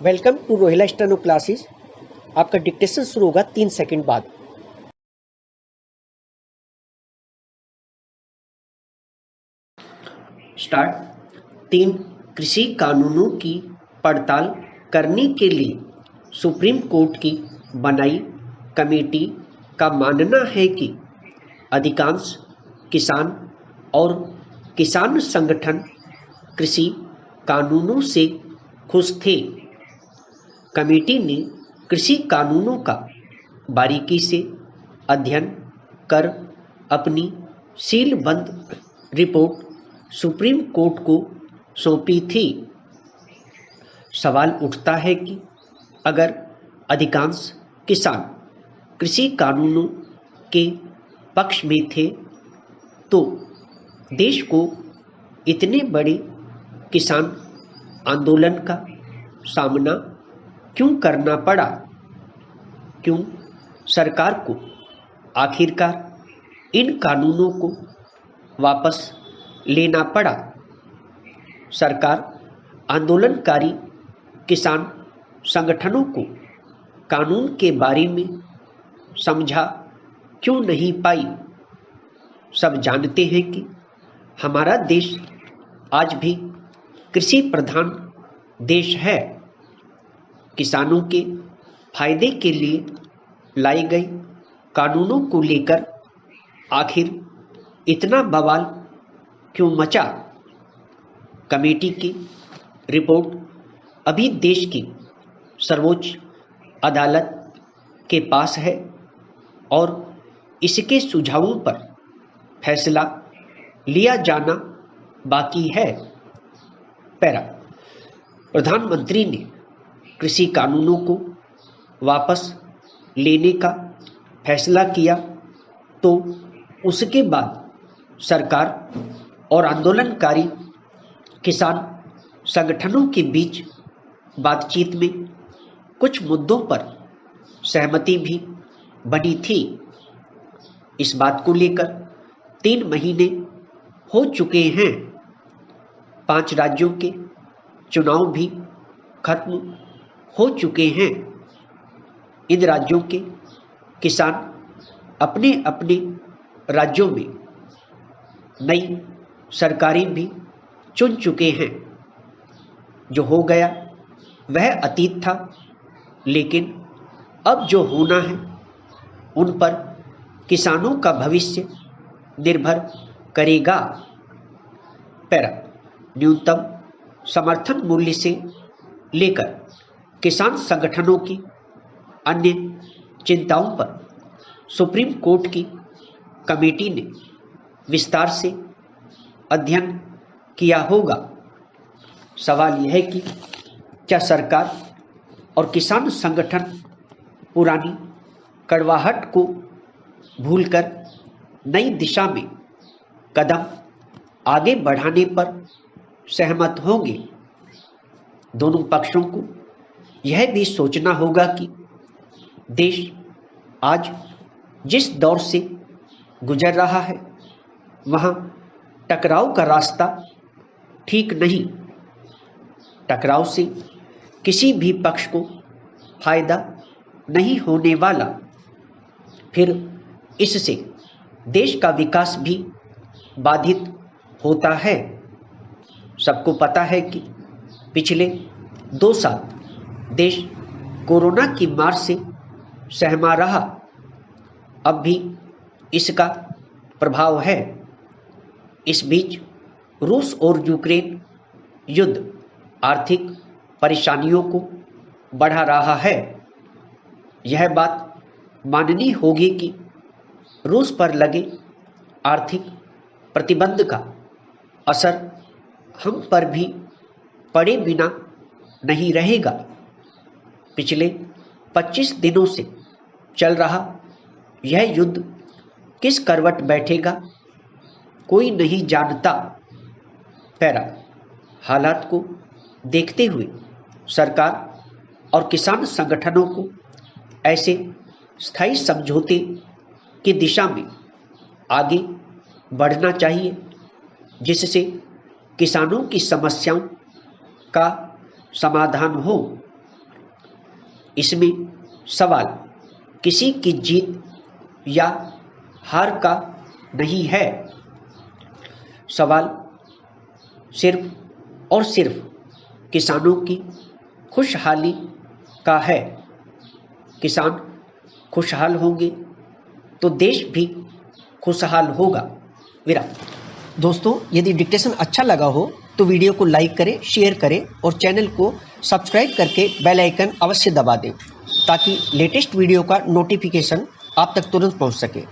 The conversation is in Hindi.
Welcome to Rohila steno classes. आपका डिक्टेशन शुरू होगा 3 सेकंड बाद। स्टार्ट। 3 कृषि कानूनों की पड़ताल करने के लिए सुप्रीम कोर्ट की बनाई कमेटी का मानना है कि अधिकांश किसान और किसान संगठन कृषि कानूनों से खुश थे। कमेटी ने कृषि कानूनों का बारीकी से अध्ययन कर अपनी सीलबंद रिपोर्ट सुप्रीम कोर्ट को सौंपी थी। सवाल उठता है कि अगर अधिकांश किसान कृषि कानूनों के पक्ष में थे तो देश को इतने बड़े किसान आंदोलन का सामना क्यों करना पड़ा? क्यों सरकार को आखिरकार इन कानूनों को वापस लेना पड़ा? सरकार आंदोलनकारी किसान संगठनों को कानून के बारे में समझा क्यों नहीं पाई? सब जानते हैं कि हमारा देश आज भी कृषि प्रधान देश है। किसानों के फायदे के लिए लाई गई कानूनों को लेकर आखिर इतना बवाल क्यों मचा? कमेटी की रिपोर्ट अभी देश की सर्वोच्च अदालत के पास है और इसके सुझावों पर फैसला लिया जाना बाकी है। पैरा। प्रधानमंत्री ने कृषि कानूनों को वापस लेने का फैसला किया तो उसके बाद सरकार और आंदोलनकारी किसान संगठनों के बीच बातचीत में कुछ मुद्दों पर सहमति भी बनी थी। इस बात को लेकर 3 महीने हो चुके हैं। 5 राज्यों के चुनाव भी खत्म हो चुके हैं। इन राज्यों के किसान अपने अपने राज्यों में नई सरकारें भी चुन चुके हैं। जो हो गया वह अतीत था, लेकिन अब जो होना है उन पर किसानों का भविष्य निर्भर करेगा। पैरा। न्यूनतम समर्थन मूल्य से लेकर किसान संगठनों की अन्य चिंताओं पर सुप्रीम कोर्ट की कमेटी ने विस्तार से अध्ययन किया होगा। सवाल यह है कि क्या सरकार और किसान संगठन पुरानी कड़वाहट को भूलकर नई दिशा में कदम आगे बढ़ाने पर सहमत होंगे? दोनों पक्षों को यह भी सोचना होगा कि देश आज जिस दौर से गुजर रहा है वहां टकराव का रास्ता ठीक नहीं। टकराव से किसी भी पक्ष को फायदा नहीं होने वाला, फिर इससे देश का विकास भी बाधित होता है। सबको पता है कि पिछले 2 साल देश कोरोना की मार से सहमा रहा। अब भी इसका प्रभाव है। इस बीच रूस और यूक्रेन युद्ध आर्थिक परेशानियों को बढ़ा रहा है। यह बात माननी होगी कि रूस पर लगे आर्थिक प्रतिबंध का असर हम पर भी पड़े बिना नहीं रहेगा। पिछले 25 दिनों से चल रहा यह युद्ध किस करवट बैठेगा कोई नहीं जानता। पैरा। हालात को देखते हुए सरकार और किसान संगठनों को ऐसे स्थायी समझौते की दिशा में आगे बढ़ना चाहिए जिससे किसानों की समस्याओं का समाधान हो। इसमें सवाल किसी की जीत या हार का नहीं है। सवाल सिर्फ और सिर्फ किसानों की खुशहाली का है। किसान खुशहाल होंगे तो देश भी खुशहाल होगा। विराम। दोस्तों, यदि डिक्टेशन अच्छा लगा हो तो वीडियो को लाइक करें, शेयर करें और चैनल को सब्सक्राइब करके बेल आइकन अवश्य दबा दें ताकि लेटेस्ट वीडियो का नोटिफिकेशन आप तक तुरंत पहुंच सके।